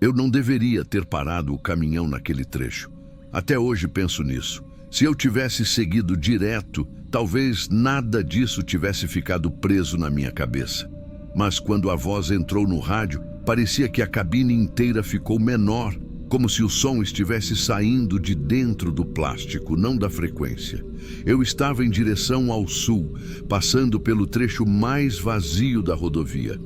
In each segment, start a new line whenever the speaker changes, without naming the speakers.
Eu não deveria ter parado o caminhão naquele trecho. Até hoje penso nisso. Se eu tivesse seguido direto, talvez nada disso tivesse ficado preso na minha cabeça. Mas quando a voz entrou no rádio, parecia que a cabine inteira ficou menor, como se o som estivesse saindo de dentro do plástico, não da frequência. Eu estava em direção ao sul, passando pelo trecho mais vazio da rodovia.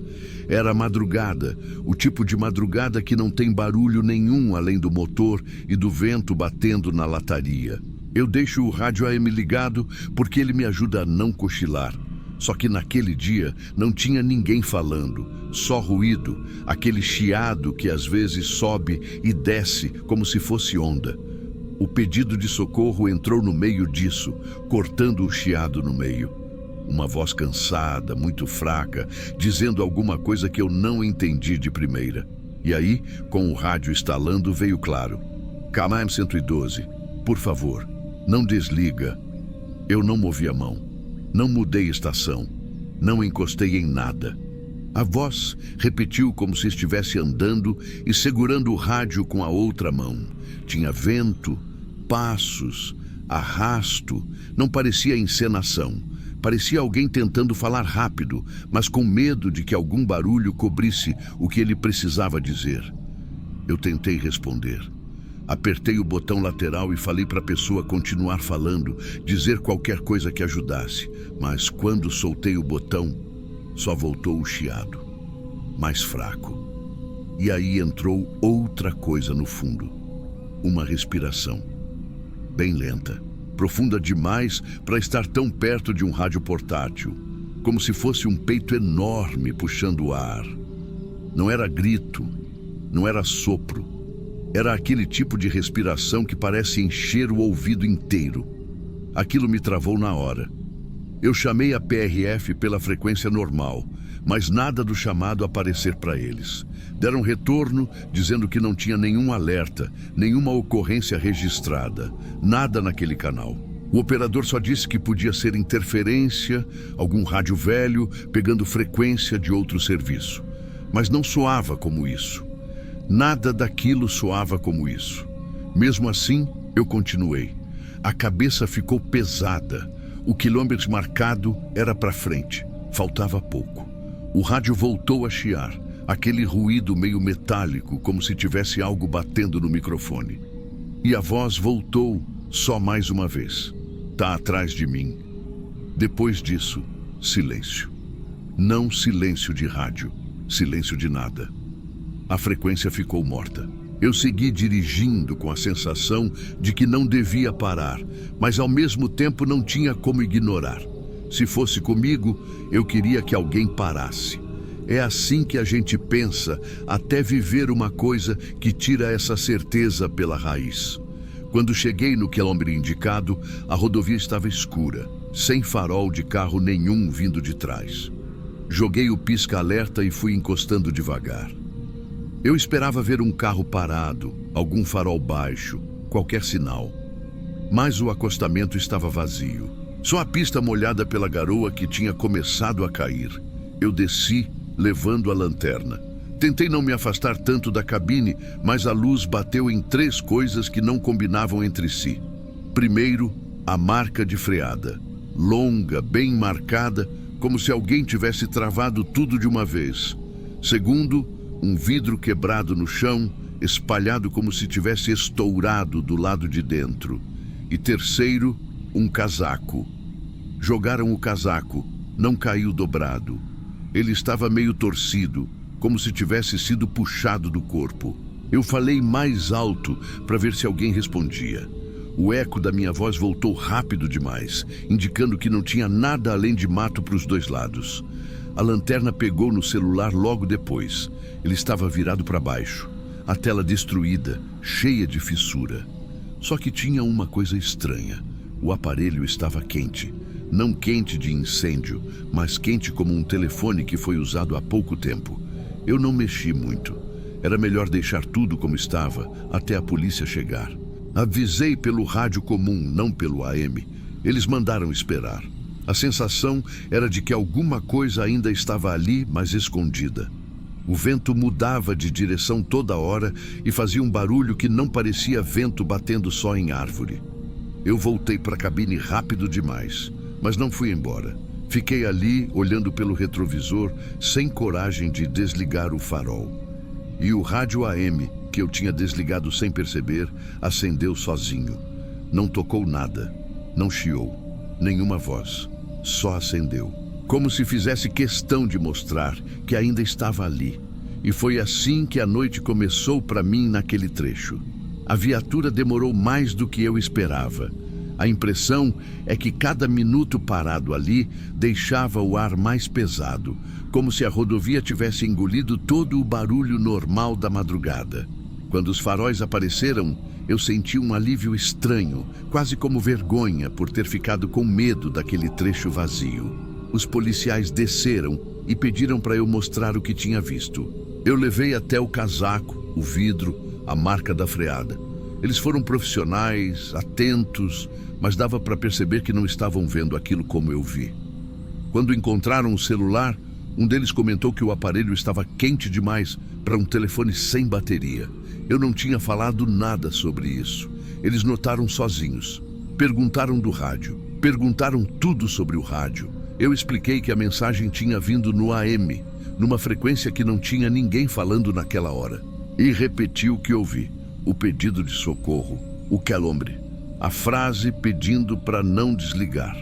Era madrugada, o tipo de madrugada que não tem barulho nenhum além do motor e do vento batendo na lataria. Eu deixo o rádio AM ligado porque ele me ajuda a não cochilar. Só que naquele dia não tinha ninguém falando, só ruído, aquele chiado que às vezes sobe e desce como se fosse onda. O pedido de socorro entrou no meio disso, cortando o chiado no meio. Uma voz cansada, muito fraca, dizendo alguma coisa que eu não entendi de primeira. E aí, com o rádio estalando, veio claro. KM 112, por favor, não desliga. Eu não movi a mão, não mudei estação, não encostei em nada. A voz repetiu como se estivesse andando e segurando o rádio com a outra mão. Tinha vento, passos, arrasto, não parecia encenação. Parecia alguém tentando falar rápido, mas com medo de que algum barulho cobrisse o que ele precisava dizer. Eu tentei responder. Apertei o botão lateral e falei para a pessoa continuar falando, dizer qualquer coisa que ajudasse. Mas quando soltei o botão, só voltou o chiado, mais fraco. E aí entrou outra coisa no fundo. Uma respiração, bem lenta. Profunda demais para estar tão perto de um rádio portátil, como se fosse um peito enorme puxando o ar. Não era grito, não era sopro, era aquele tipo de respiração que parece encher o ouvido inteiro. Aquilo me travou na hora. Eu chamei a PRF pela frequência normal, mas nada do chamado aparecer para eles. Deram retorno dizendo que não tinha nenhum alerta, nenhuma ocorrência registrada, nada naquele canal. O operador só disse que podia ser interferência, algum rádio velho pegando frequência de outro serviço. Mas não soava como isso. Nada daquilo soava como isso. Mesmo assim, eu continuei. A cabeça ficou pesada. O quilômetro marcado era para frente. Faltava pouco. O rádio voltou a chiar. Aquele ruído meio metálico, como se tivesse algo batendo no microfone. E a voz voltou só mais uma vez. Tá atrás de mim. Depois disso, silêncio. Não silêncio de rádio, silêncio de nada. A frequência ficou morta. Eu segui dirigindo com a sensação de que não devia parar, mas ao mesmo tempo não tinha como ignorar. Se fosse comigo, eu queria que alguém parasse. É assim que a gente pensa até viver uma coisa que tira essa certeza pela raiz. Quando cheguei no quilômetro indicado, a rodovia estava escura, sem farol de carro nenhum vindo de trás. Joguei o pisca-alerta e fui encostando devagar. Eu esperava ver um carro parado, algum farol baixo, qualquer sinal. Mas o acostamento estava vazio. Só a pista molhada pela garoa que tinha começado a cair. Eu desci, levando a lanterna. Tentei não me afastar tanto da cabine, mas a luz bateu em 3 coisas que não combinavam entre si. Primeiro, a marca de freada. Longa, bem marcada, como se alguém tivesse travado tudo de uma vez. Segundo, um vidro quebrado no chão, espalhado como se tivesse estourado do lado de dentro. E terceiro, um casaco. Jogaram o casaco, não caiu dobrado. Ele estava meio torcido, como se tivesse sido puxado do corpo. Eu falei mais alto para ver se alguém respondia. O eco da minha voz voltou rápido demais, indicando que não tinha nada além de mato para os 2 lados. A lanterna pegou no celular logo depois. Ele estava virado para baixo, a tela destruída, cheia de fissura. Só que tinha uma coisa estranha. O aparelho estava quente. Não quente de incêndio, mas quente como um telefone que foi usado há pouco tempo. Eu não mexi muito. Era melhor deixar tudo como estava até a polícia chegar. Avisei pelo rádio comum, não pelo AM. Eles mandaram esperar. A sensação era de que alguma coisa ainda estava ali, mas escondida. O vento mudava de direção toda hora e fazia um barulho que não parecia vento batendo só em árvore. Eu voltei para a cabine rápido demais, mas não fui embora. Fiquei ali, olhando pelo retrovisor, sem coragem de desligar o farol. E o rádio AM, que eu tinha desligado sem perceber, acendeu sozinho. Não tocou nada, não chiou, nenhuma voz, só acendeu. Como se fizesse questão de mostrar que ainda estava ali. E foi assim que a noite começou para mim naquele trecho. A viatura demorou mais do que eu esperava. A impressão é que cada minuto parado ali deixava o ar mais pesado, como se a rodovia tivesse engolido todo o barulho normal da madrugada. Quando os faróis apareceram, eu senti um alívio estranho, quase como vergonha por ter ficado com medo daquele trecho vazio. Os policiais desceram e pediram para eu mostrar o que tinha visto. Eu levei até o casaco, o vidro, a marca da freada. Eles foram profissionais, atentos, mas dava para perceber que não estavam vendo aquilo como eu vi. Quando encontraram o celular, um deles comentou que o aparelho estava quente demais para um telefone sem bateria. Eu não tinha falado nada sobre isso. Eles notaram sozinhos. Perguntaram do rádio. Perguntaram tudo sobre o rádio. Eu expliquei que a mensagem tinha vindo no AM, numa frequência que não tinha ninguém falando naquela hora. E repeti o que ouvi. O pedido de socorro, o quelombre, a frase pedindo para não desligar.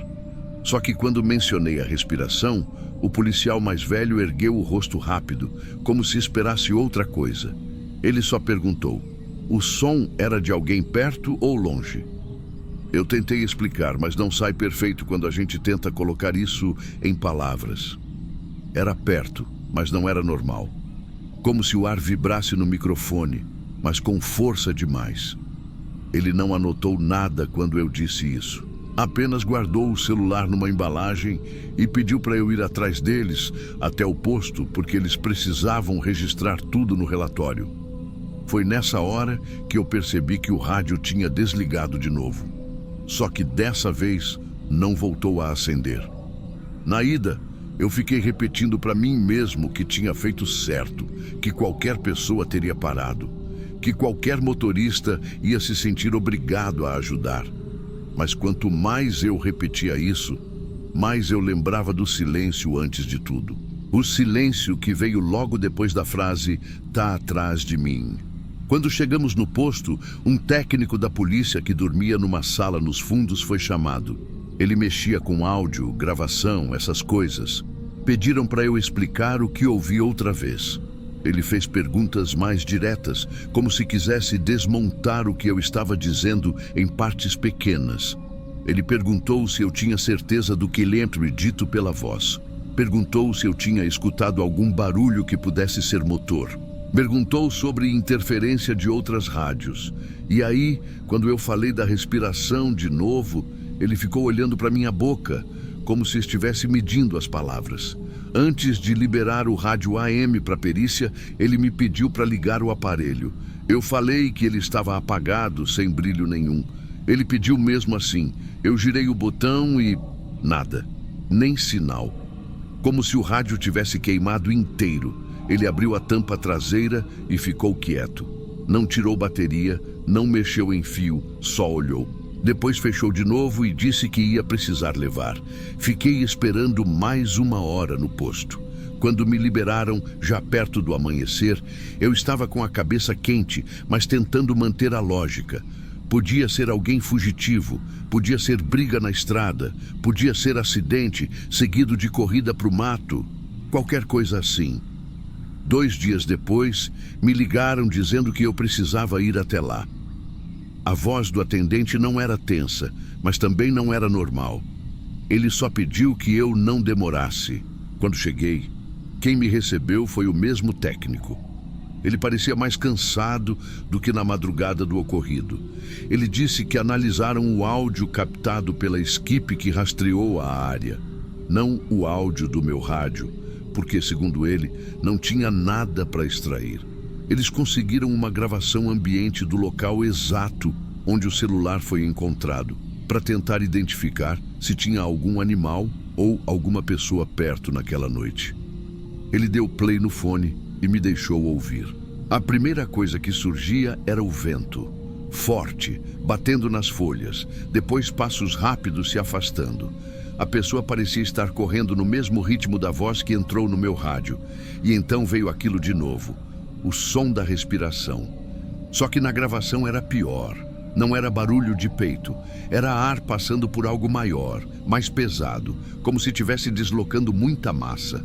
Só que quando mencionei a respiração, o policial mais velho ergueu o rosto rápido, como se esperasse outra coisa. Ele só perguntou: o som era de alguém perto ou longe? Eu tentei explicar, mas não sai perfeito quando a gente tenta colocar isso em palavras. Era perto, mas não era normal. Como se o ar vibrasse no microfone, mas com força demais. Ele não anotou nada quando eu disse isso. Apenas guardou o celular numa embalagem e pediu para eu ir atrás deles até o posto, porque eles precisavam registrar tudo no relatório. Foi nessa hora que eu percebi que o rádio tinha desligado de novo. Só que dessa vez não voltou a acender. Na ida, eu fiquei repetindo para mim mesmo que tinha feito certo, que qualquer pessoa teria parado, que qualquer motorista ia se sentir obrigado a ajudar. Mas quanto mais eu repetia isso, mais eu lembrava do silêncio antes de tudo. O silêncio que veio logo depois da frase "tá atrás de mim". Quando chegamos no posto, um técnico da polícia que dormia numa sala nos fundos foi chamado. Ele mexia com áudio, gravação, essas coisas. Pediram para eu explicar o que ouvi outra vez. Ele fez perguntas mais diretas, como se quisesse desmontar o que eu estava dizendo em partes pequenas. Ele perguntou se eu tinha certeza do que lembro dito pela voz. Perguntou se eu tinha escutado algum barulho que pudesse ser motor. Perguntou sobre interferência de outras rádios. E aí, quando eu falei da respiração de novo, ele ficou olhando para minha boca, como se estivesse medindo as palavras. Antes de liberar o rádio AM para a perícia, ele me pediu para ligar o aparelho. Eu falei que ele estava apagado, sem brilho nenhum. Ele pediu mesmo assim. Eu girei o botão e... nada. Nem sinal. Como se o rádio tivesse queimado inteiro. Ele abriu a tampa traseira e ficou quieto. Não tirou bateria, não mexeu em fio, só olhou. Depois fechou de novo e disse que ia precisar levar. Fiquei esperando mais 1 hora no posto. Quando me liberaram, já perto do amanhecer, eu estava com a cabeça quente, mas tentando manter a lógica. Podia ser alguém fugitivo, podia ser briga na estrada, podia ser acidente, seguido de corrida para o mato, qualquer coisa assim. 2 dias depois, me ligaram dizendo que eu precisava ir até lá. A voz do atendente não era tensa, mas também não era normal. Ele só pediu que eu não demorasse. Quando cheguei, quem me recebeu foi o mesmo técnico. Ele parecia mais cansado do que na madrugada do ocorrido. Ele disse que analisaram o áudio captado pela equipe que rastreou a área, não o áudio do meu rádio, porque, segundo ele, não tinha nada para extrair. Eles conseguiram uma gravação ambiente do local exato onde o celular foi encontrado, para tentar identificar se tinha algum animal ou alguma pessoa perto naquela noite. Ele deu play no fone e me deixou ouvir. A primeira coisa que surgia era o vento, forte, batendo nas folhas, depois passos rápidos se afastando. A pessoa parecia estar correndo no mesmo ritmo da voz que entrou no meu rádio, e então veio aquilo de novo, o som da respiração. Só que na gravação era pior. Não era barulho de peito, era ar passando por algo maior, mais pesado, como se estivesse deslocando muita massa.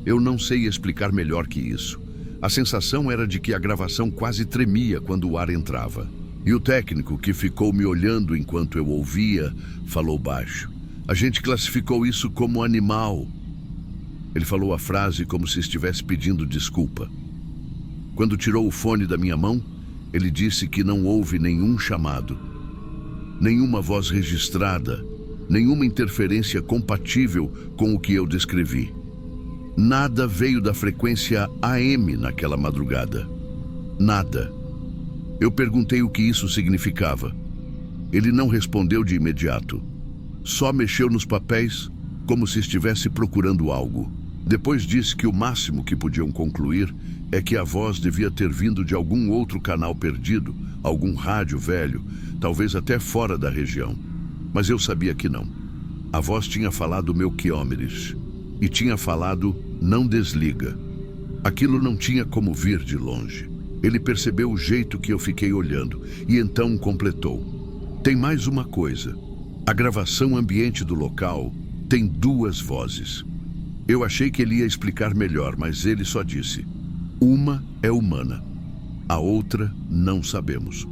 Eu não sei explicar melhor que isso. A sensação era de que a gravação quase tremia quando o ar entrava. E o técnico, que ficou me olhando enquanto eu ouvia, falou baixo. A gente classificou isso como animal. Ele falou a frase como se estivesse pedindo desculpa. Quando tirou o fone da minha mão, ele disse que não houve nenhum chamado, nenhuma voz registrada, nenhuma interferência compatível com o que eu descrevi. Nada veio da frequência AM naquela madrugada. Nada. Eu perguntei o que isso significava. Ele não respondeu de imediato. Só mexeu nos papéis, como se estivesse procurando algo. Depois disse que o máximo que podiam concluir é que a voz devia ter vindo de algum outro canal perdido, algum rádio velho, talvez até fora da região. Mas eu sabia que não. A voz tinha falado Melquiómeres e tinha falado não desliga. Aquilo não tinha como vir de longe. Ele percebeu o jeito que eu fiquei olhando e então completou. Tem mais uma coisa. A gravação ambiente do local tem duas vozes. Eu achei que ele ia explicar melhor, mas ele só disse: uma é humana, a outra não sabemos.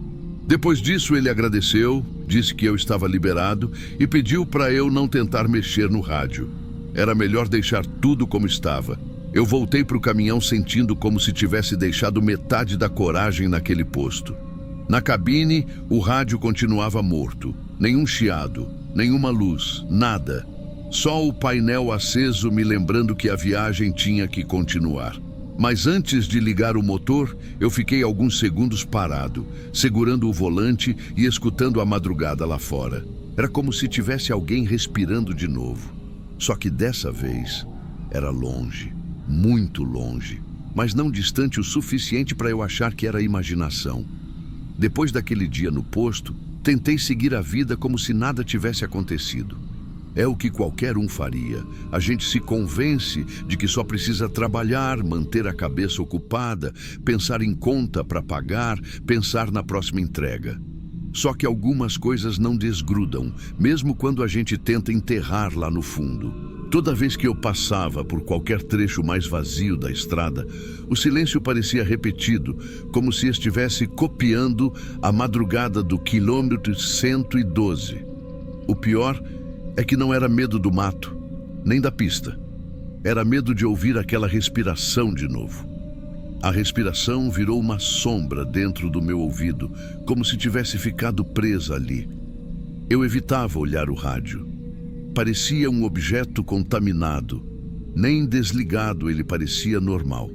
Depois disso ele agradeceu, disse que eu estava liberado e pediu para eu não tentar mexer no rádio. Era melhor deixar tudo como estava. Eu voltei para o caminhão sentindo como se tivesse deixado metade da coragem naquele posto. Na cabine, o rádio continuava morto. Nenhum chiado, nenhuma luz, nada. Só o painel aceso me lembrando que a viagem tinha que continuar. Mas antes de ligar o motor, eu fiquei alguns segundos parado, segurando o volante e escutando a madrugada lá fora. Era como se tivesse alguém respirando de novo. Só que dessa vez era longe, muito longe, mas não distante o suficiente para eu achar que era imaginação. Depois daquele dia no posto, tentei seguir a vida como se nada tivesse acontecido. É o que qualquer um faria. A gente se convence de que só precisa trabalhar, manter a cabeça ocupada, pensar em conta para pagar, pensar na próxima entrega. Só que algumas coisas não desgrudam, mesmo quando a gente tenta enterrar lá no fundo. Toda vez que eu passava por qualquer trecho mais vazio da estrada, o silêncio parecia repetido, como se estivesse copiando a madrugada do quilômetro 112. O pior é que não era medo do mato, nem da pista. Era medo de ouvir aquela respiração de novo. A respiração virou uma sombra dentro do meu ouvido, como se tivesse ficado presa ali. Eu evitava olhar o rádio. Parecia um objeto contaminado. Nem desligado ele parecia normal.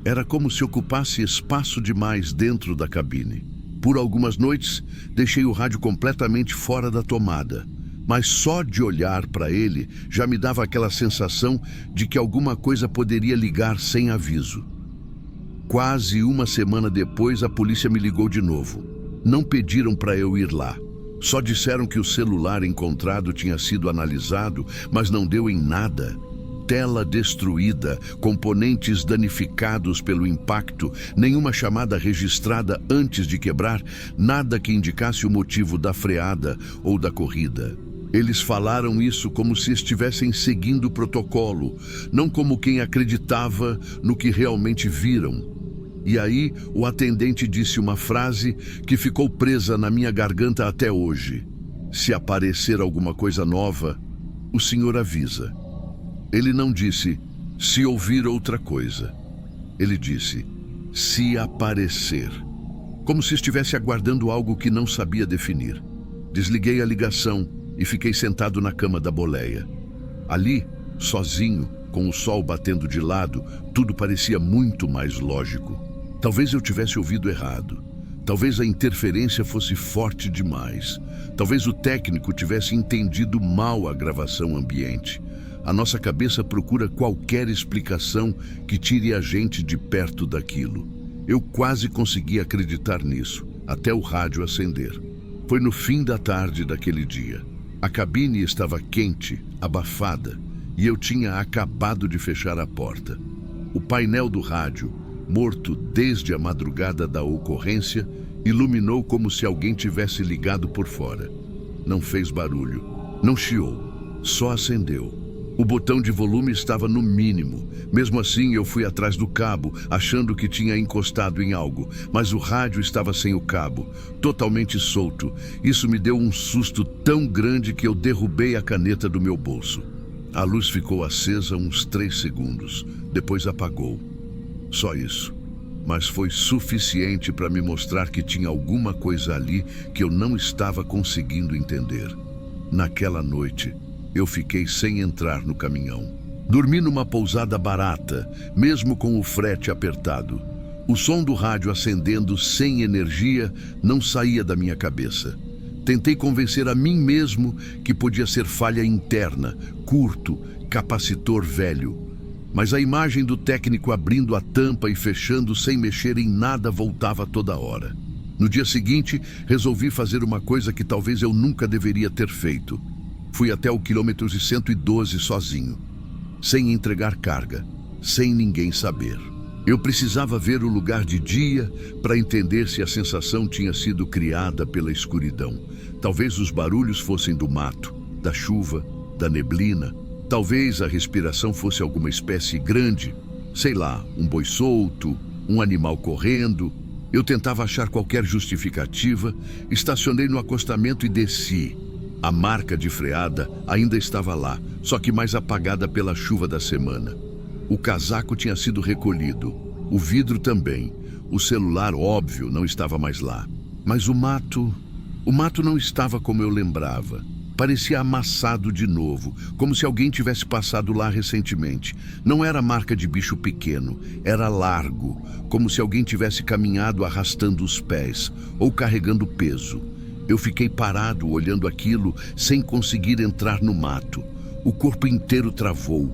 Era como se ocupasse espaço demais dentro da cabine. Por algumas noites, deixei o rádio completamente fora da tomada. Mas só de olhar para ele já me dava aquela sensação de que alguma coisa poderia ligar sem aviso. Quase uma semana depois, a polícia me ligou de novo. Não pediram para eu ir lá. Só disseram que o celular encontrado tinha sido analisado, mas não deu em nada. Tela destruída, componentes danificados pelo impacto, nenhuma chamada registrada antes de quebrar, nada que indicasse o motivo da freada ou da corrida. Eles falaram isso como se estivessem seguindo o protocolo, não como quem acreditava no que realmente viram. E aí, o atendente disse uma frase que ficou presa na minha garganta até hoje. Se aparecer alguma coisa nova, o senhor avisa. Ele não disse, se ouvir outra coisa. Ele disse, se aparecer. Como se estivesse aguardando algo que não sabia definir. Desliguei a ligação e fiquei sentado na cama da boleia. Ali, sozinho, com o sol batendo de lado, tudo parecia muito mais lógico. Talvez eu tivesse ouvido errado. Talvez a interferência fosse forte demais. Talvez o técnico tivesse entendido mal a gravação ambiente. A nossa cabeça procura qualquer explicação que tire a gente de perto daquilo. Eu quase consegui acreditar nisso, até o rádio acender. Foi no fim da tarde daquele dia. A cabine estava quente, abafada, e eu tinha acabado de fechar a porta. O painel do rádio, morto desde a madrugada da ocorrência, iluminou como se alguém tivesse ligado por fora. Não fez barulho, não chiou, só acendeu. O botão de volume estava no mínimo. Mesmo assim, eu fui atrás do cabo, achando que tinha encostado em algo, mas o rádio estava sem o cabo, totalmente solto. Isso me deu um susto tão grande que eu derrubei a caneta do meu bolso. A luz ficou acesa uns 3 segundos, depois apagou. Só isso. Mas foi suficiente para me mostrar que tinha alguma coisa ali que eu não estava conseguindo entender. Naquela noite, eu fiquei sem entrar no caminhão. Dormi numa pousada barata, mesmo com o frete apertado. O som do rádio acendendo sem energia não saía da minha cabeça. Tentei convencer a mim mesmo que podia ser falha interna, curto, capacitor velho. Mas a imagem do técnico abrindo a tampa e fechando sem mexer em nada voltava toda hora. No dia seguinte, resolvi fazer uma coisa que talvez eu nunca deveria ter feito. Fui até o quilômetro 112 sozinho, sem entregar carga, sem ninguém saber. Eu precisava ver o lugar de dia para entender se a sensação tinha sido criada pela escuridão. Talvez os barulhos fossem do mato, da chuva, da neblina. Talvez a respiração fosse alguma espécie grande, sei lá, um boi solto, um animal correndo. Eu tentava achar qualquer justificativa, estacionei no acostamento e desci. A marca de freada ainda estava lá, só que mais apagada pela chuva da semana. O casaco tinha sido recolhido, o vidro também. O celular, óbvio, não estava mais lá. Mas o mato não estava como eu lembrava. Parecia amassado de novo, como se alguém tivesse passado lá recentemente. Não era marca de bicho pequeno, era largo, como se alguém tivesse caminhado arrastando os pés ou carregando peso. Eu fiquei parado olhando aquilo sem conseguir entrar no mato. O corpo inteiro travou.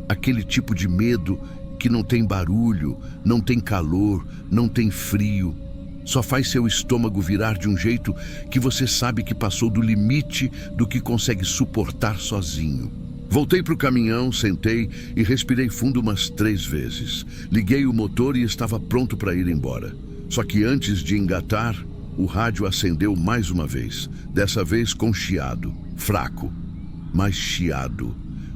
Aquele tipo de medo que não tem barulho, não tem calor, não tem frio. Só faz seu estômago virar de um jeito que você sabe que passou do limite do que consegue suportar sozinho. Voltei para o caminhão, sentei e respirei fundo umas 3 vezes. Liguei o motor e estava pronto para ir embora. Só que antes de engatar, o rádio acendeu mais uma vez, dessa vez com chiado, fraco, mas chiado.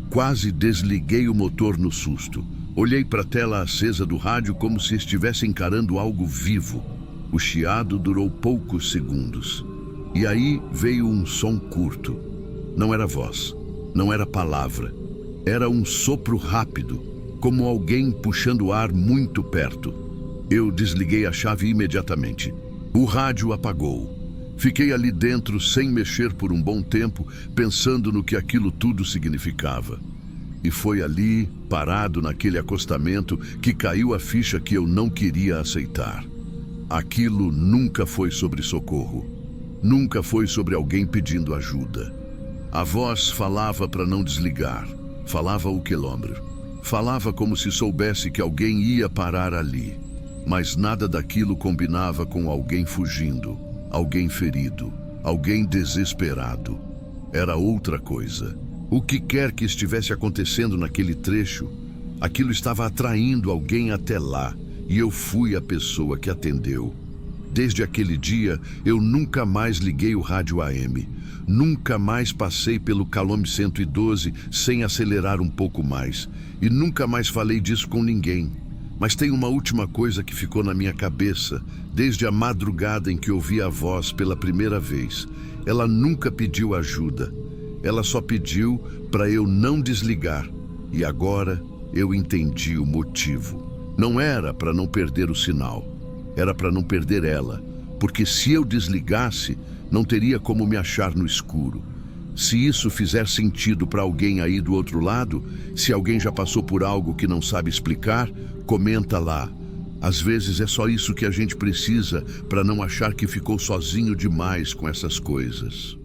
Quase desliguei o motor no susto. Olhei para a tela acesa do rádio como se estivesse encarando algo vivo. O chiado durou poucos segundos. E aí veio um som curto. Não era voz, não era palavra. Era um sopro rápido, como alguém puxando ar muito perto. Eu desliguei a chave imediatamente. O rádio apagou. Fiquei ali dentro sem mexer por um bom tempo, pensando no que aquilo tudo significava. E foi ali, parado naquele acostamento, que caiu a ficha que eu não queria aceitar. Aquilo nunca foi sobre socorro. Nunca foi sobre alguém pedindo ajuda. A voz falava para não desligar. Falava o quilômetro. Falava como se soubesse que alguém ia parar ali. Mas nada daquilo combinava com alguém fugindo, alguém ferido, alguém desesperado. Era outra coisa. O que quer que estivesse acontecendo naquele trecho, aquilo estava atraindo alguém até lá, e eu fui a pessoa que atendeu. Desde aquele dia, eu nunca mais liguei o rádio AM. Nunca mais passei pelo Calome 112 sem acelerar um pouco mais. E nunca mais falei disso com ninguém. Mas tem uma última coisa que ficou na minha cabeça, desde a madrugada em que ouvi a voz pela primeira vez. Ela nunca pediu ajuda. Ela só pediu para eu não desligar. E agora eu entendi o motivo. Não era para não perder o sinal. Era para não perder ela. Porque se eu desligasse, não teria como me achar no escuro. Se isso fizer sentido para alguém aí do outro lado, se alguém já passou por algo que não sabe explicar, comenta lá. Às vezes é só isso que a gente precisa para não achar que ficou sozinho demais com essas coisas.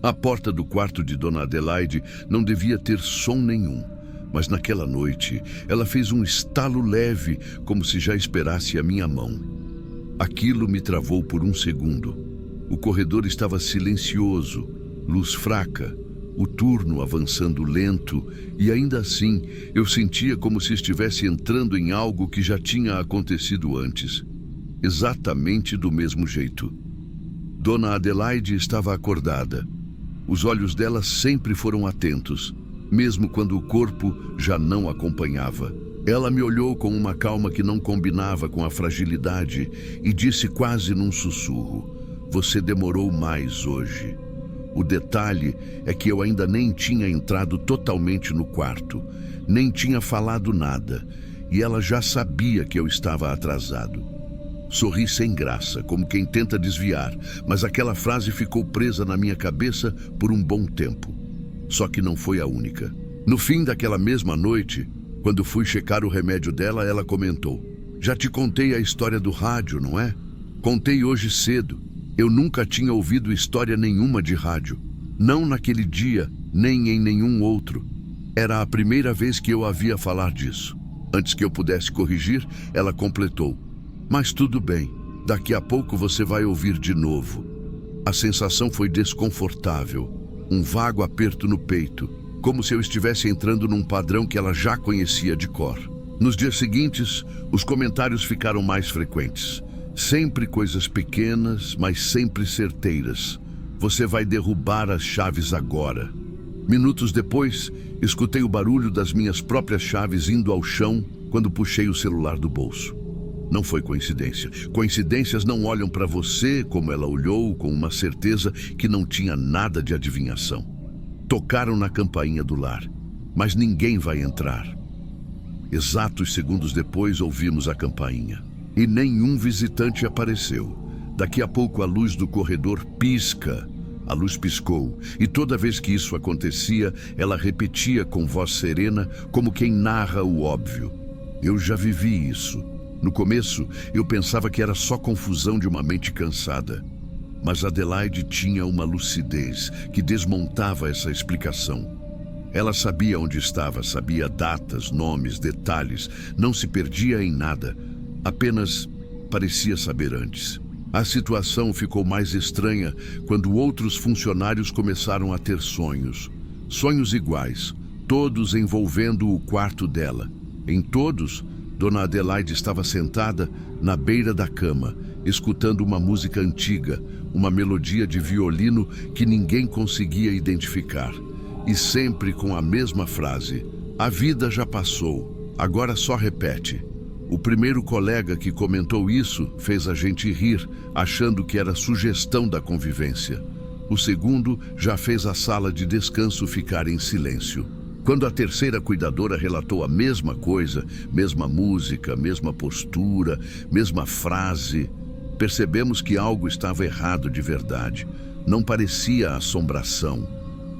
A porta do quarto de Dona Adelaide não devia ter som nenhum, mas naquela noite ela fez um estalo leve, como se já esperasse a minha mão. Aquilo me travou por um segundo. O corredor estava silencioso, luz fraca, o turno avançando lento, e ainda assim eu sentia como se estivesse entrando em algo que já tinha acontecido antes. Exatamente do mesmo jeito. Dona Adelaide estava acordada. Os olhos dela sempre foram atentos, mesmo quando o corpo já não acompanhava. Ela me olhou com uma calma que não combinava com a fragilidade e disse quase num sussurro: "Você demorou mais hoje." O detalhe é que eu ainda nem tinha entrado totalmente no quarto, nem tinha falado nada, e ela já sabia que eu estava atrasado. Sorri sem graça, como quem tenta desviar, mas aquela frase ficou presa na minha cabeça por um bom tempo. Só que não foi a única. No fim daquela mesma noite, quando fui checar o remédio dela, ela comentou: "Já te contei a história do rádio, não é? Contei hoje cedo. Eu nunca tinha ouvido história nenhuma de rádio. Não naquele dia, nem em nenhum outro. Era a primeira vez que eu havia falar disso." Antes que eu pudesse corrigir, ela completou: "Mas tudo bem, daqui a pouco você vai ouvir de novo." A sensação foi desconfortável, um vago aperto no peito, como se eu estivesse entrando num padrão que ela já conhecia de cor. Nos dias seguintes, os comentários ficaram mais frequentes. Sempre coisas pequenas, mas sempre certeiras. "Você vai derrubar as chaves agora." Minutos depois, escutei o barulho das minhas próprias chaves indo ao chão quando puxei o celular do bolso. Não foi coincidência. Coincidências não olham para você como ela olhou, com uma certeza que não tinha nada de adivinhação. Tocaram na campainha do lar, mas ninguém vai entrar. Exatos segundos depois, ouvimos a campainha. E nenhum visitante apareceu. Daqui a pouco a luz do corredor pisca. A luz piscou, e toda vez que isso acontecia, ela repetia com voz serena, como quem narra o óbvio: "Eu já vivi isso." No começo, eu pensava que era só confusão de uma mente cansada. Mas Adelaide tinha uma lucidez que desmontava essa explicação. Ela sabia onde estava, sabia datas, nomes, detalhes, não se perdia em nada. Apenas parecia saber antes. A situação ficou mais estranha quando outros funcionários começaram a ter sonhos. Sonhos iguais, todos envolvendo o quarto dela. Em todos, Dona Adelaide estava sentada na beira da cama, escutando uma música antiga, uma melodia de violino que ninguém conseguia identificar. E sempre com a mesma frase: "A vida já passou, agora só repete." O primeiro colega que comentou isso fez a gente rir, achando que era sugestão da convivência. O segundo já fez a sala de descanso ficar em silêncio. Quando a terceira cuidadora relatou a mesma coisa, mesma música, mesma postura, mesma frase, percebemos que algo estava errado de verdade. Não parecia assombração,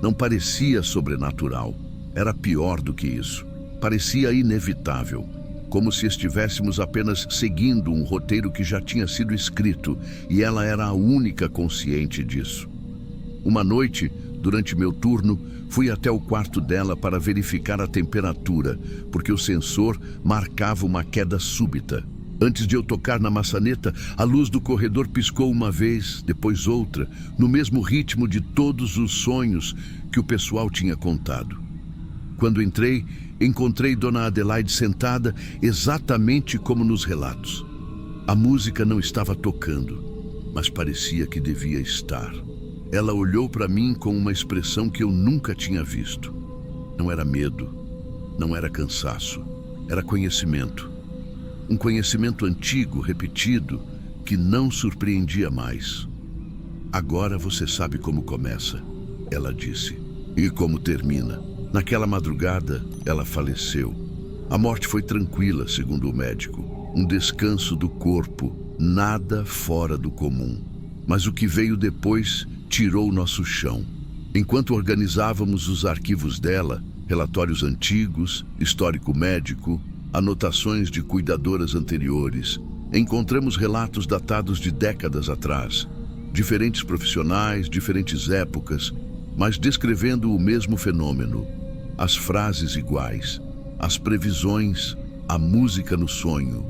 não parecia sobrenatural. Era pior do que isso. Parecia inevitável. Como se estivéssemos apenas seguindo um roteiro que já tinha sido escrito, e ela era a única consciente disso. Uma noite, durante meu turno, fui até o quarto dela para verificar a temperatura, porque o sensor marcava uma queda súbita. Antes de eu tocar na maçaneta, a luz do corredor piscou uma vez, depois outra, no mesmo ritmo de todos os sonhos que o pessoal tinha contado. Quando entrei, encontrei Dona Adelaide sentada exatamente como nos relatos. A música não estava tocando, mas parecia que devia estar. Ela olhou para mim com uma expressão que eu nunca tinha visto. Não era medo, não era cansaço, era conhecimento. Um conhecimento antigo, repetido, que não surpreendia mais. "Agora você sabe como começa," ela disse, "e como termina." Naquela madrugada, ela faleceu. A morte foi tranquila, segundo o médico. Um descanso do corpo, nada fora do comum. Mas o que veio depois tirou nosso chão. Enquanto organizávamos os arquivos dela, relatórios antigos, histórico médico, anotações de cuidadoras anteriores, encontramos relatos datados de décadas atrás. Diferentes profissionais, diferentes épocas, mas descrevendo o mesmo fenômeno. As frases iguais, as previsões, a música no sonho,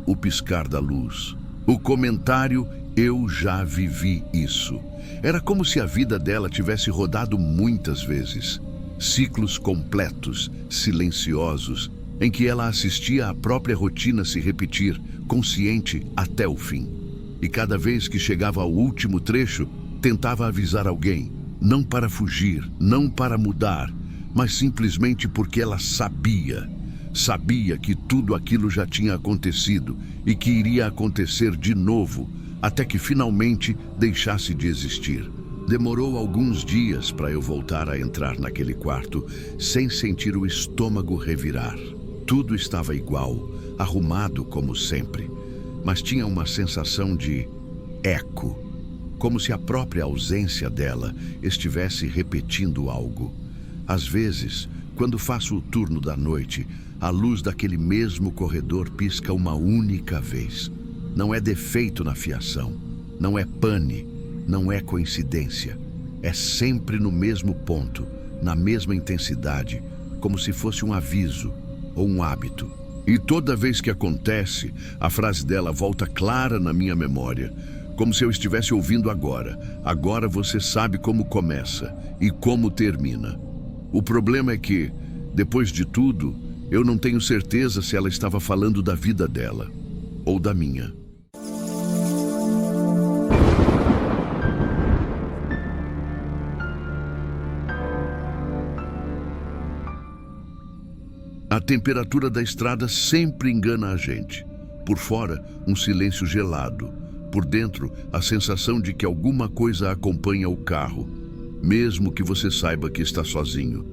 o piscar da luz. O comentário: eu já vivi isso. Era como se a vida dela tivesse rodado muitas vezes. Ciclos completos, silenciosos, em que ela assistia à própria rotina se repetir, consciente até o fim. E cada vez que chegava ao último trecho, tentava avisar alguém, não para fugir, não para mudar, mas simplesmente porque ela sabia que tudo aquilo já tinha acontecido e que iria acontecer de novo, até que finalmente deixasse de existir. Demorou alguns dias para eu voltar a entrar naquele quarto sem sentir o estômago revirar. Tudo estava igual, arrumado como sempre, mas tinha uma sensação de eco, como se a própria ausência dela estivesse repetindo algo. Às vezes, quando faço o turno da noite, a luz daquele mesmo corredor pisca uma única vez. Não é defeito na fiação, não é pane, não é coincidência. É sempre no mesmo ponto, na mesma intensidade, como se fosse um aviso ou um hábito. E toda vez que acontece, a frase dela volta clara na minha memória, como se eu estivesse ouvindo agora. Agora você sabe como começa e como termina. O problema é que, depois de tudo, eu não tenho certeza se ela estava falando da vida dela ou da minha. A temperatura da estrada sempre engana a gente. Por fora, um silêncio gelado. Por dentro, a sensação de que alguma coisa acompanha o carro, mesmo que você saiba que está sozinho.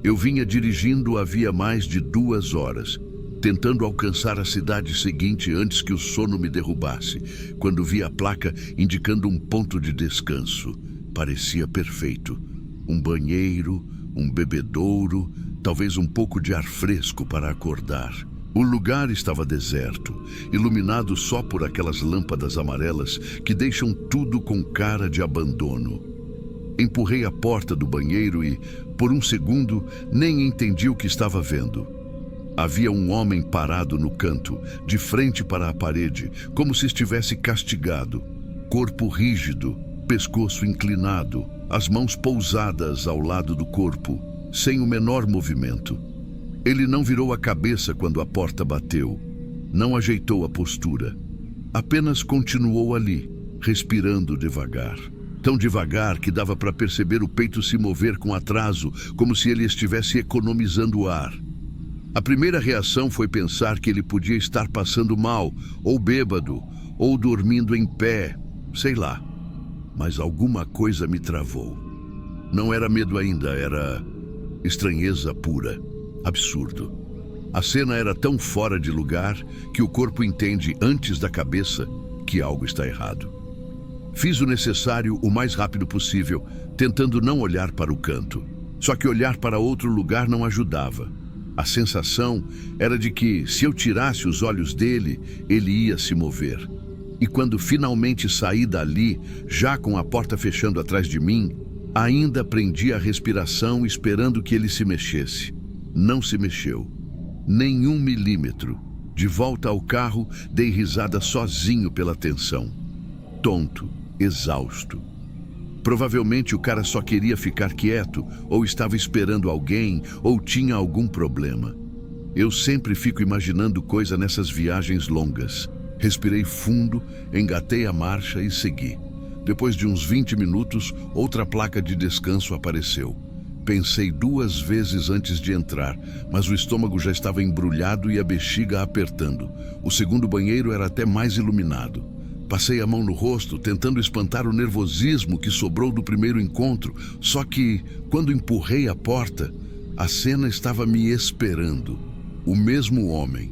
Eu vinha dirigindo havia mais de 2 horas, tentando alcançar a cidade seguinte antes que o sono me derrubasse, quando vi a placa indicando um ponto de descanso. Parecia perfeito. Um banheiro, um bebedouro, talvez um pouco de ar fresco para acordar. O lugar estava deserto, iluminado só por aquelas lâmpadas amarelas que deixam tudo com cara de abandono. Empurrei a porta do banheiro e, por um segundo, nem entendi o que estava vendo. Havia um homem parado no canto, de frente para a parede, como se estivesse castigado. Corpo rígido, pescoço inclinado, as mãos pousadas ao lado do corpo, sem o menor movimento. Ele não virou a cabeça quando a porta bateu, não ajeitou a postura. Apenas continuou ali, respirando devagar. Tão devagar que dava para perceber o peito se mover com atraso, como se ele estivesse economizando ar. A primeira reação foi pensar que ele podia estar passando mal, ou bêbado, ou dormindo em pé, sei lá. Mas alguma coisa me travou. Não era medo ainda, era estranheza pura. Absurdo. A cena era tão fora de lugar que o corpo entende antes da cabeça que algo está errado. Fiz o necessário o mais rápido possível, tentando não olhar para o canto. Só que olhar para outro lugar não ajudava. A sensação era de que, se eu tirasse os olhos dele, ele ia se mover. E quando finalmente saí dali, já com a porta fechando atrás de mim, ainda prendi a respiração esperando que ele se mexesse. Não se mexeu. Nem 1 milímetro. De volta ao carro, dei risada sozinho pela tensão. Tonto, exausto. Provavelmente o cara só queria ficar quieto, ou estava esperando alguém, ou tinha algum problema. Eu sempre fico imaginando coisa nessas viagens longas. Respirei fundo, engatei a marcha e segui. Depois de uns 20 minutos, outra placa de descanso apareceu. Pensei 2 vezes antes de entrar, mas o estômago já estava embrulhado e a bexiga apertando. O segundo banheiro era até mais iluminado. Passei a mão no rosto, tentando espantar o nervosismo que sobrou do primeiro encontro, só que, quando empurrei a porta, a cena estava me esperando. O mesmo homem,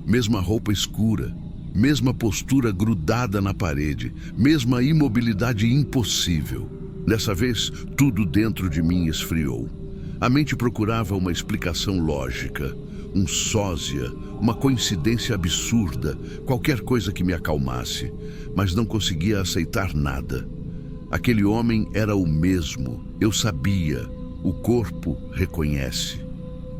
mesma roupa escura, mesma postura grudada na parede, mesma imobilidade impossível. Dessa vez, tudo dentro de mim esfriou. A mente procurava uma explicação lógica, um sósia, uma coincidência absurda, qualquer coisa que me acalmasse, mas não conseguia aceitar nada. Aquele homem era o mesmo, eu sabia, o corpo reconhece.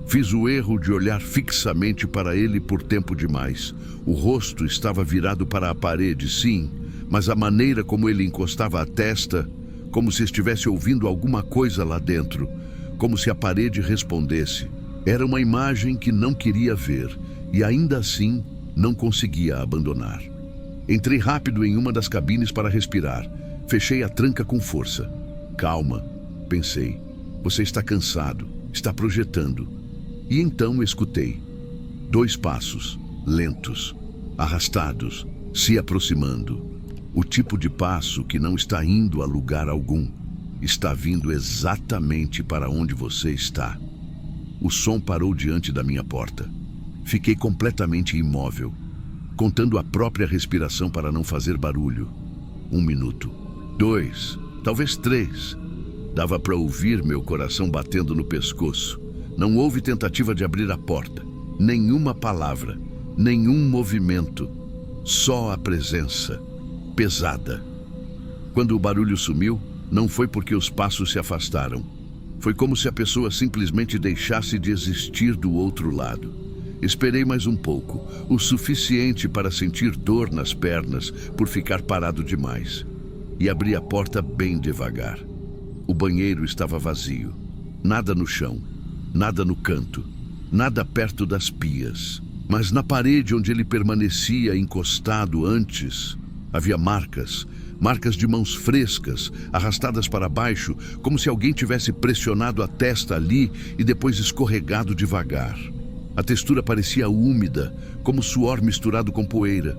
Fiz o erro de olhar fixamente para ele por tempo demais. O rosto estava virado para a parede, sim, mas a maneira como ele encostava a testa, como se estivesse ouvindo alguma coisa lá dentro, como se a parede respondesse. Era uma imagem que não queria ver e ainda assim não conseguia abandonar. Entrei rápido em uma das cabines para respirar. Fechei a tranca com força. Calma, pensei. Você está cansado, está projetando. E então escutei. 2 passos, lentos, arrastados, se aproximando. O tipo de passo que não está indo a lugar algum. Está vindo exatamente para onde você está. O som parou diante da minha porta. Fiquei completamente imóvel, contando a própria respiração para não fazer barulho. 1 minuto, 2, talvez 3. Dava para ouvir meu coração batendo no pescoço. Não houve tentativa de abrir a porta. Nenhuma palavra, nenhum movimento. Só a presença, pesada. Quando o barulho sumiu, não foi porque os passos se afastaram. Foi como se a pessoa simplesmente deixasse de existir do outro lado. Esperei mais um pouco, o suficiente para sentir dor nas pernas por ficar parado demais. E abri a porta bem devagar. O banheiro estava vazio. Nada no chão, nada no canto, nada perto das pias. Mas na parede onde ele permanecia encostado antes, havia marcas de mãos frescas, arrastadas para baixo, como se alguém tivesse pressionado a testa ali e depois escorregado devagar. A textura parecia úmida, como suor misturado com poeira.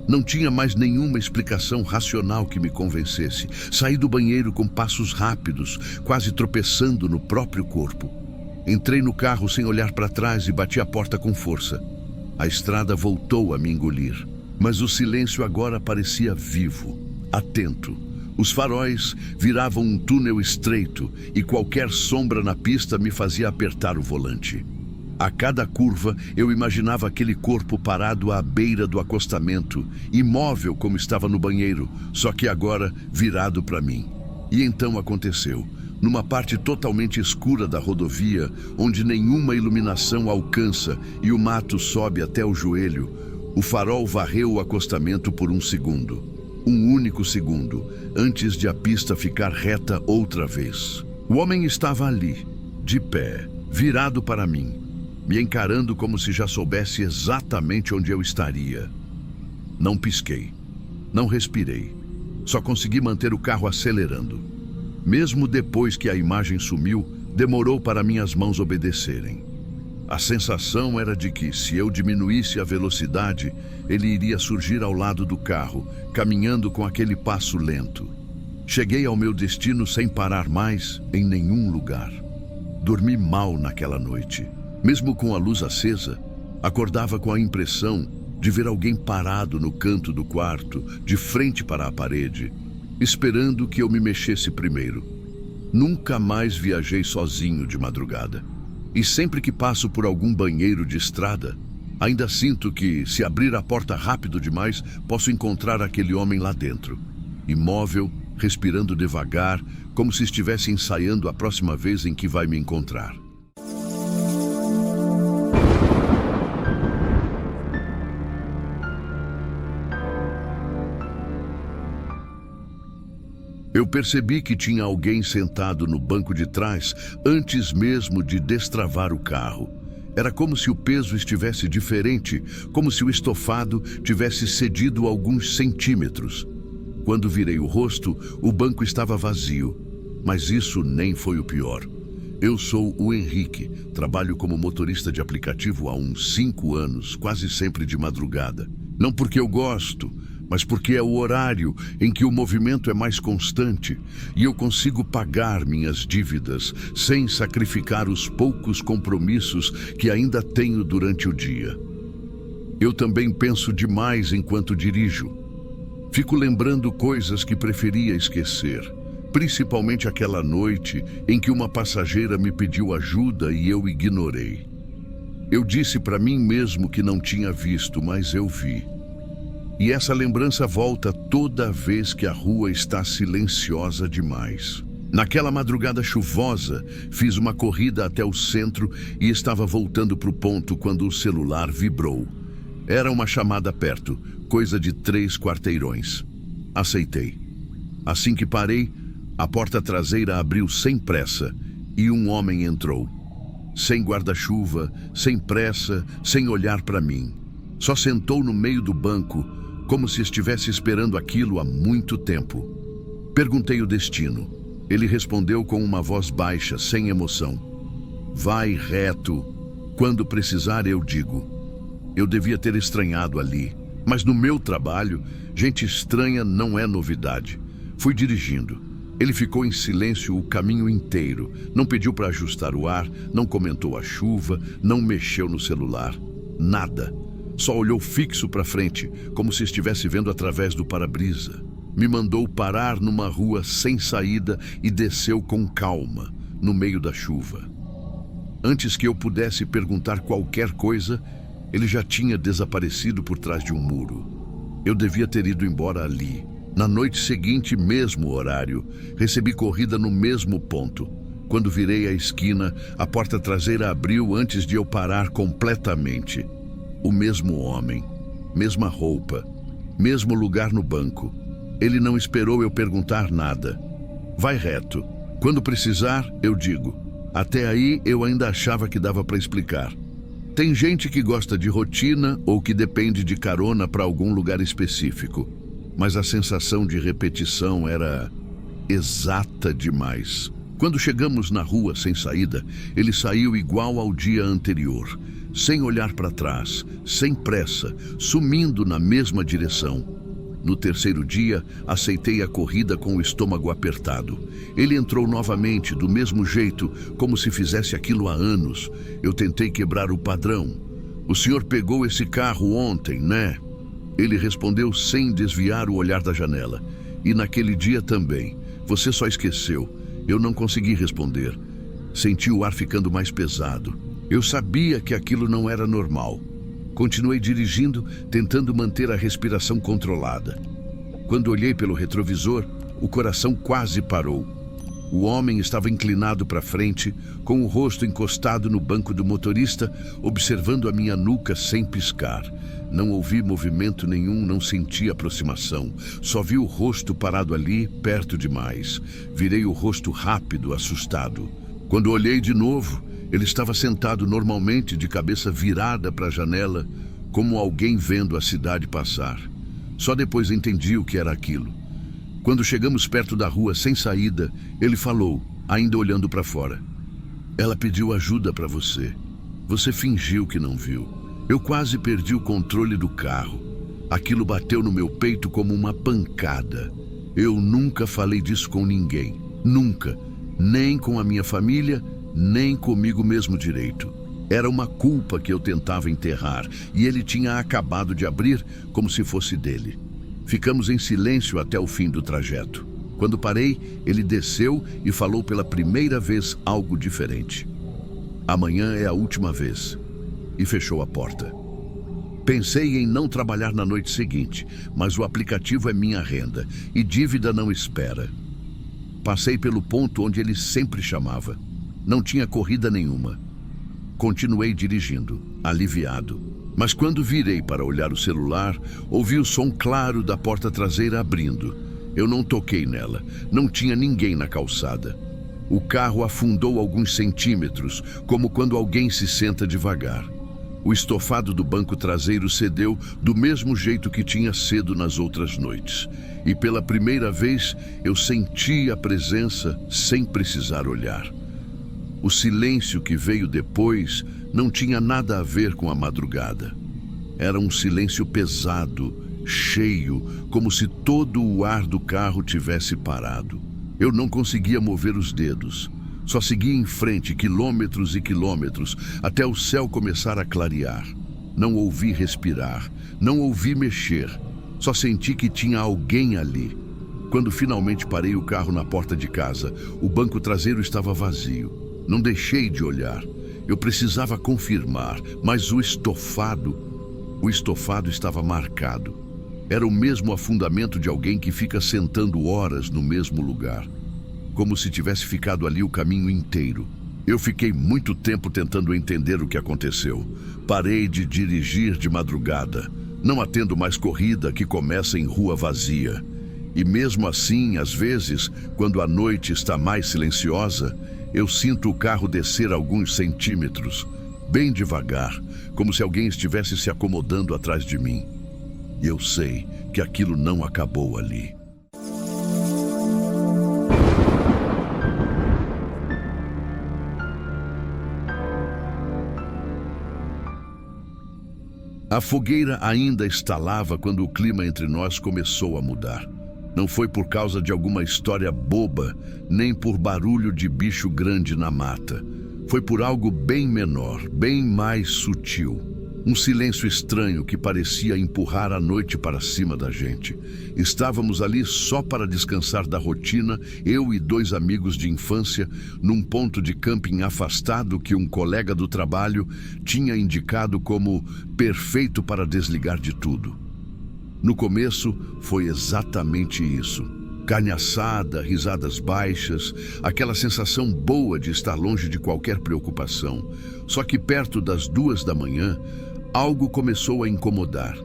Não tinha mais nenhuma explicação racional que me convencesse. Saí do banheiro com passos rápidos, quase tropeçando no próprio corpo. Entrei no carro sem olhar para trás e bati a porta com força. A estrada voltou a me engolir, mas o silêncio agora parecia vivo, atento. Os faróis viravam um túnel estreito e qualquer sombra na pista me fazia apertar o volante. A cada curva, eu imaginava aquele corpo parado à beira do acostamento, imóvel como estava no banheiro, só que agora virado para mim. E então aconteceu. Numa parte totalmente escura da rodovia, onde nenhuma iluminação alcança e o mato sobe até o joelho, o farol varreu o acostamento por 1 segundo. Um único segundo, antes de a pista ficar reta outra vez. O homem estava ali, de pé, virado para mim, me encarando como se já soubesse exatamente onde eu estaria. Não pisquei, não respirei, só consegui manter o carro acelerando. Mesmo depois que a imagem sumiu, demorou para minhas mãos obedecerem. A sensação era de que, se eu diminuísse a velocidade, ele iria surgir ao lado do carro, caminhando com aquele passo lento. Cheguei ao meu destino sem parar mais em nenhum lugar. Dormi mal naquela noite. Mesmo com a luz acesa, acordava com a impressão de ver alguém parado no canto do quarto, de frente para a parede, esperando que eu me mexesse primeiro. Nunca mais viajei sozinho de madrugada. E sempre que passo por algum banheiro de estrada, ainda sinto que, se abrir a porta rápido demais, posso encontrar aquele homem lá dentro. Imóvel, respirando devagar, como se estivesse ensaiando a próxima vez em que vai me encontrar. Eu percebi que tinha alguém sentado no banco de trás antes mesmo de destravar o carro. Era como se o peso estivesse diferente, como se o estofado tivesse cedido alguns centímetros. Quando virei o rosto, o banco estava vazio. Mas isso nem foi o pior. Eu sou o Henrique, trabalho como motorista de aplicativo há uns 5 anos, quase sempre de madrugada. Não porque eu gosto, mas porque é o horário em que o movimento é mais constante e eu consigo pagar minhas dívidas sem sacrificar os poucos compromissos que ainda tenho durante o dia. Eu também penso demais enquanto dirijo. Fico lembrando coisas que preferia esquecer, principalmente aquela noite em que uma passageira me pediu ajuda e eu ignorei. Eu disse para mim mesmo que não tinha visto, mas eu vi. E essa lembrança volta toda vez que a rua está silenciosa demais. Naquela madrugada chuvosa, fiz uma corrida até o centro e estava voltando para o ponto quando o celular vibrou. Era uma chamada perto, coisa de 3 quarteirões. Aceitei. Assim que parei, a porta traseira abriu sem pressa e um homem entrou. Sem guarda-chuva, sem pressa, sem olhar para mim. Só sentou no meio do banco, como se estivesse esperando aquilo há muito tempo. Perguntei o destino. Ele respondeu com uma voz baixa, sem emoção. Vai reto. Quando precisar, eu digo. Eu devia ter estranhado ali, mas no meu trabalho, gente estranha não é novidade. Fui dirigindo. Ele ficou em silêncio o caminho inteiro. Não pediu para ajustar o ar, não comentou a chuva, não mexeu no celular. Nada. Só olhou fixo para frente, como se estivesse vendo através do para-brisa. Me mandou parar numa rua sem saída e desceu com calma, no meio da chuva. Antes que eu pudesse perguntar qualquer coisa, ele já tinha desaparecido por trás de um muro. Eu devia ter ido embora ali. Na noite seguinte, mesmo horário, recebi corrida no mesmo ponto. Quando virei a esquina, a porta traseira abriu antes de eu parar completamente. O mesmo homem, mesma roupa, mesmo lugar no banco. Ele não esperou eu perguntar nada. Vai reto. Quando precisar, eu digo. Até aí, eu ainda achava que dava para explicar. Tem gente que gosta de rotina ou que depende de carona para algum lugar específico. Mas a sensação de repetição era exata demais. Quando chegamos na rua sem saída, ele saiu igual ao dia anterior, sem olhar para trás, sem pressa, sumindo na mesma direção. No terceiro dia, aceitei a corrida com o estômago apertado. Ele entrou novamente, do mesmo jeito, como se fizesse aquilo há anos. Eu tentei quebrar o padrão. O senhor pegou esse carro ontem, né? Ele respondeu sem desviar o olhar da janela. E naquele dia também. Você só esqueceu. Eu não consegui responder. Senti o ar ficando mais pesado. Eu sabia que aquilo não era normal. Continuei dirigindo, tentando manter a respiração controlada. Quando olhei pelo retrovisor, o coração quase parou. O homem estava inclinado para frente, com o rosto encostado no banco do motorista, observando a minha nuca sem piscar. Não ouvi movimento nenhum, não senti aproximação. Só vi o rosto parado ali, perto demais. Virei o rosto rápido, assustado. Quando olhei de novo, ele estava sentado normalmente, de cabeça virada para a janela, como alguém vendo a cidade passar. Só depois entendi o que era aquilo. Quando chegamos perto da rua sem saída, ele falou, ainda olhando para fora. Ela pediu ajuda para você. Você fingiu que não viu. Eu quase perdi o controle do carro. Aquilo bateu no meu peito como uma pancada. Eu nunca falei disso com ninguém. Nunca. Nem com a minha família, nem comigo mesmo direito. Era uma culpa que eu tentava enterrar e ele tinha acabado de abrir como se fosse dele. Ficamos em silêncio até o fim do trajeto. Quando parei, ele desceu e falou pela primeira vez algo diferente. Amanhã é a última vez. E fechou a porta. Pensei em não trabalhar na noite seguinte, mas o aplicativo é minha renda e dívida não espera. Passei pelo ponto onde ele sempre chamava. Não tinha corrida nenhuma. Continuei dirigindo, aliviado. Mas quando virei para olhar o celular, ouvi o som claro da porta traseira abrindo. Eu não toquei nela. Não tinha ninguém na calçada. O carro afundou alguns centímetros, como quando alguém se senta devagar. O estofado do banco traseiro cedeu do mesmo jeito que tinha cedo nas outras noites. E pela primeira vez eu senti a presença sem precisar olhar. O silêncio que veio depois não tinha nada a ver com a madrugada. Era um silêncio pesado, cheio, como se todo o ar do carro tivesse parado. Eu não conseguia mover os dedos. Só seguia em frente, quilômetros e quilômetros, até o céu começar a clarear. Não ouvi respirar, não ouvi mexer. Só senti que tinha alguém ali. Quando finalmente parei o carro na porta de casa, o banco traseiro estava vazio. Não deixei de olhar. Eu precisava confirmar, mas o estofado estava marcado. Era o mesmo afundamento de alguém que fica sentando horas no mesmo lugar, como se tivesse ficado ali o caminho inteiro. Eu fiquei muito tempo tentando entender o que aconteceu. Parei de dirigir de madrugada. Não atendo mais corrida que começa em rua vazia. E mesmo assim, às vezes, quando a noite está mais silenciosa, eu sinto o carro descer alguns centímetros, bem devagar, como se alguém estivesse se acomodando atrás de mim. E eu sei que aquilo não acabou ali. A fogueira ainda estalava quando o clima entre nós começou a mudar. Não foi por causa de alguma história boba, nem por barulho de bicho grande na mata. Foi por algo bem menor, bem mais sutil. Um silêncio estranho que parecia empurrar a noite para cima da gente. Estávamos ali só para descansar da rotina, eu e 2 amigos de infância, num ponto de camping afastado que um colega do trabalho tinha indicado como perfeito para desligar de tudo. No começo, foi exatamente isso. Carne assada, risadas baixas, aquela sensação boa de estar longe de qualquer preocupação. Só que perto das 2 da manhã, algo começou a incomodar.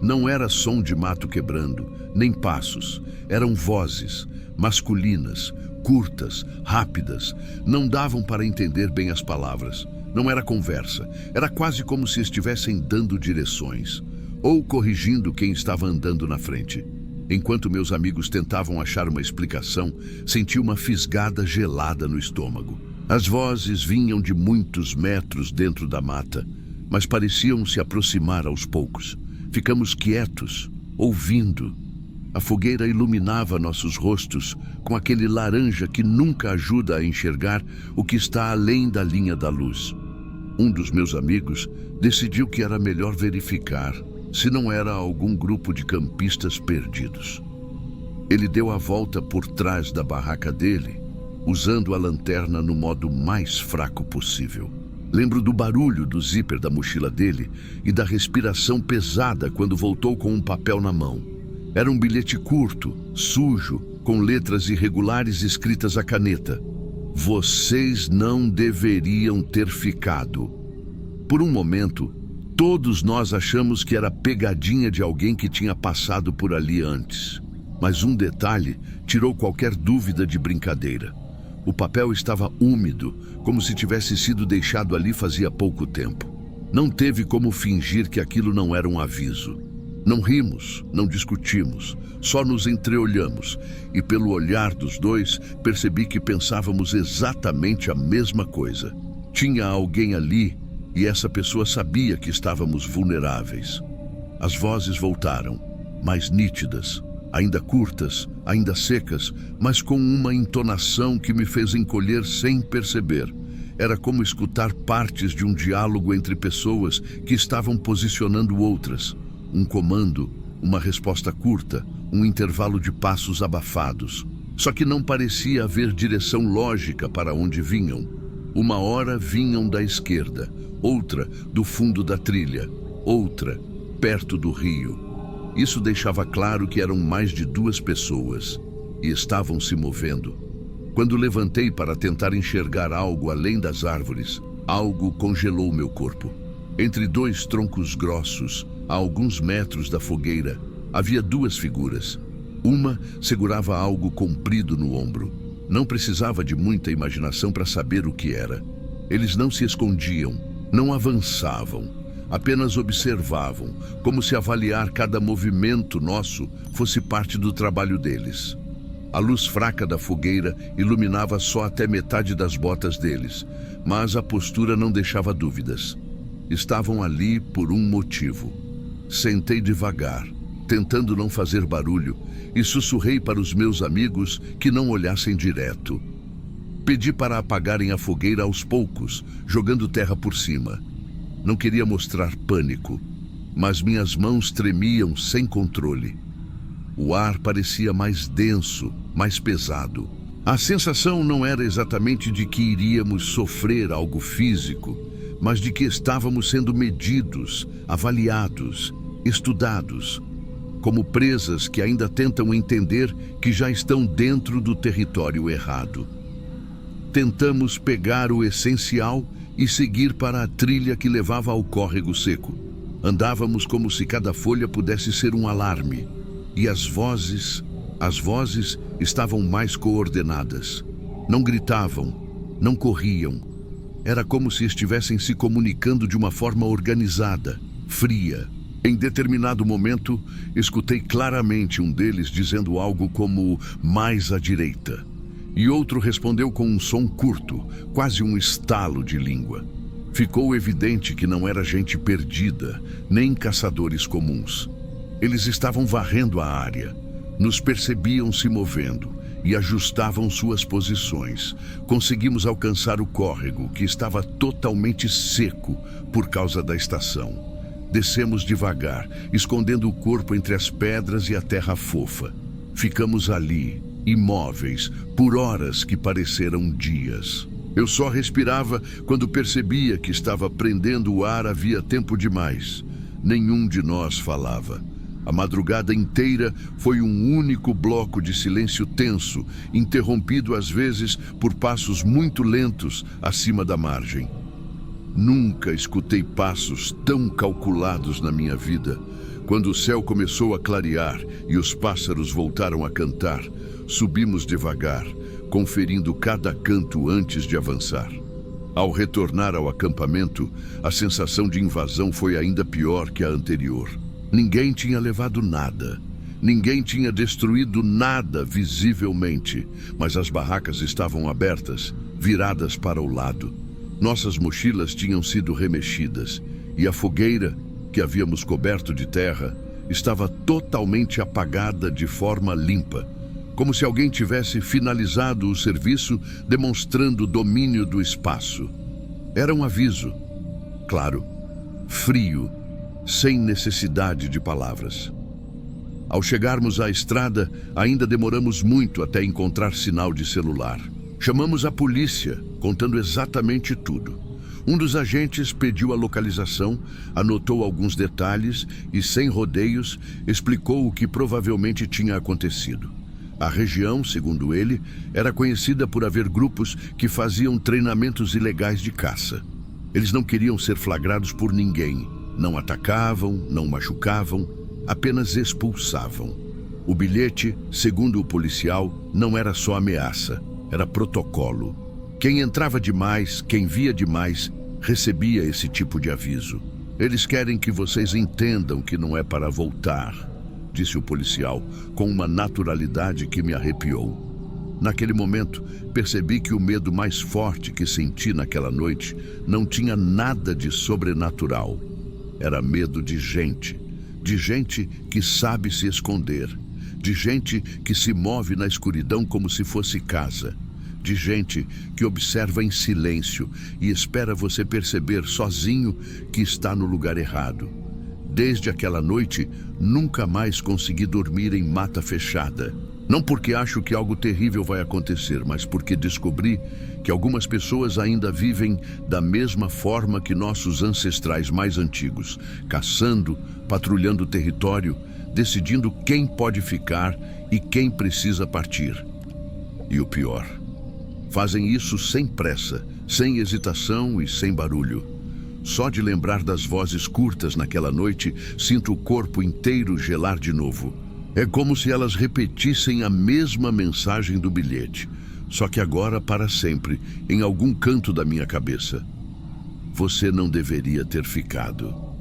Não era som de mato quebrando, nem passos. Eram vozes, masculinas, curtas, rápidas. Não davam para entender bem as palavras. Não era conversa. Era quase como se estivessem dando direções, ou corrigindo quem estava andando na frente. Enquanto meus amigos tentavam achar uma explicação, senti uma fisgada gelada no estômago. As vozes vinham de muitos metros dentro da mata, mas pareciam se aproximar aos poucos. Ficamos quietos, ouvindo. A fogueira iluminava nossos rostos com aquele laranja que nunca ajuda a enxergar o que está além da linha da luz. Um dos meus amigos decidiu que era melhor verificar se não era algum grupo de campistas perdidos. Ele deu a volta por trás da barraca dele, usando a lanterna no modo mais fraco possível. Lembro do barulho do zíper da mochila dele e da respiração pesada quando voltou com um papel na mão. Era um bilhete curto, sujo, com letras irregulares escritas à caneta. Vocês não deveriam ter ficado. Por um momento, todos nós achamos que era pegadinha de alguém que tinha passado por ali antes. Mas um detalhe tirou qualquer dúvida de brincadeira. O papel estava úmido, como se tivesse sido deixado ali fazia pouco tempo. Não teve como fingir que aquilo não era um aviso. Não rimos, não discutimos, só nos entreolhamos, e pelo olhar dos dois percebi que pensávamos exatamente a mesma coisa. Tinha alguém ali e essa pessoa sabia que estávamos vulneráveis. As vozes voltaram, mais nítidas, ainda curtas, ainda secas, mas com uma entonação que me fez encolher sem perceber. Era como escutar partes de um diálogo entre pessoas que estavam posicionando outras. Um comando, uma resposta curta, um intervalo de passos abafados. Só que não parecia haver direção lógica para onde vinham. Uma hora vinham da esquerda, outra do fundo da trilha, outra perto do rio. Isso deixava claro que eram mais de 2 pessoas e estavam se movendo. Quando levantei para tentar enxergar algo além das árvores, algo congelou meu corpo. Entre 2 troncos grossos, a alguns metros da fogueira, havia 2 figuras. Uma segurava algo comprido no ombro. Não precisava de muita imaginação para saber o que era. Eles não se escondiam, não avançavam, apenas observavam, como se avaliar cada movimento nosso fosse parte do trabalho deles. A luz fraca da fogueira iluminava só até metade das botas deles, mas a postura não deixava dúvidas. Estavam ali por um motivo. Sentei devagar, tentando não fazer barulho, e sussurrei para os meus amigos que não olhassem direto. Pedi para apagarem a fogueira aos poucos, jogando terra por cima. Não queria mostrar pânico, mas minhas mãos tremiam sem controle. O ar parecia mais denso, mais pesado. A sensação não era exatamente de que iríamos sofrer algo físico, mas de que estávamos sendo medidos, avaliados, estudados, como presas que ainda tentam entender que já estão dentro do território errado. Tentamos pegar o essencial e seguir para a trilha que levava ao córrego seco. Andávamos como se cada folha pudesse ser um alarme, e as vozes estavam mais coordenadas. Não gritavam, não corriam. Era como se estivessem se comunicando de uma forma organizada, fria. Em determinado momento, escutei claramente um deles dizendo algo como "mais à direita", e outro respondeu com um som curto, quase um estalo de língua. Ficou evidente que não era gente perdida, nem caçadores comuns. Eles estavam varrendo a área, nos percebiam se movendo e ajustavam suas posições. Conseguimos alcançar o córrego, que estava totalmente seco por causa da estação. Descemos devagar, escondendo o corpo entre as pedras e a terra fofa. Ficamos ali, imóveis, por horas que pareceram dias. Eu só respirava quando percebia que estava prendendo o ar havia tempo demais. Nenhum de nós falava. A madrugada inteira foi um único bloco de silêncio tenso, interrompido às vezes por passos muito lentos acima da margem. Nunca escutei passos tão calculados na minha vida. Quando o céu começou a clarear e os pássaros voltaram a cantar, subimos devagar, conferindo cada canto antes de avançar. Ao retornar ao acampamento, a sensação de invasão foi ainda pior que a anterior. Ninguém tinha levado nada. Ninguém tinha destruído nada visivelmente, mas as barracas estavam abertas, viradas para o lado. Nossas mochilas tinham sido remexidas e a fogueira, que havíamos coberto de terra, estava totalmente apagada de forma limpa, como se alguém tivesse finalizado o serviço, demonstrando domínio do espaço. Era um aviso, claro, frio, sem necessidade de palavras. Ao chegarmos à estrada, ainda demoramos muito até encontrar sinal de celular. Chamamos a polícia, contando exatamente tudo. Um dos agentes pediu a localização, anotou alguns detalhes e, sem rodeios, explicou o que provavelmente tinha acontecido. A região, segundo ele, era conhecida por haver grupos que faziam treinamentos ilegais de caça. Eles não queriam ser flagrados por ninguém. Não atacavam, não machucavam, apenas expulsavam. O bilhete, segundo o policial, não era só ameaça. Era protocolo. Quem entrava demais, quem via demais, recebia esse tipo de aviso. Eles querem que vocês entendam que não é para voltar, disse o policial, com uma naturalidade que me arrepiou. Naquele momento, percebi que o medo mais forte que senti naquela noite não tinha nada de sobrenatural. Era medo de gente que sabe se esconder, de gente que se move na escuridão como se fosse casa, de gente que observa em silêncio e espera você perceber sozinho que está no lugar errado. Desde aquela noite, nunca mais consegui dormir em mata fechada. Não porque acho que algo terrível vai acontecer, mas porque descobri que algumas pessoas ainda vivem da mesma forma que nossos ancestrais mais antigos, caçando, patrulhando o território, decidindo quem pode ficar e quem precisa partir. E o pior, fazem isso sem pressa, sem hesitação e sem barulho. Só de lembrar das vozes curtas naquela noite, sinto o corpo inteiro gelar de novo. É como se elas repetissem a mesma mensagem do bilhete, só que agora para sempre, em algum canto da minha cabeça. Você não deveria ter ficado.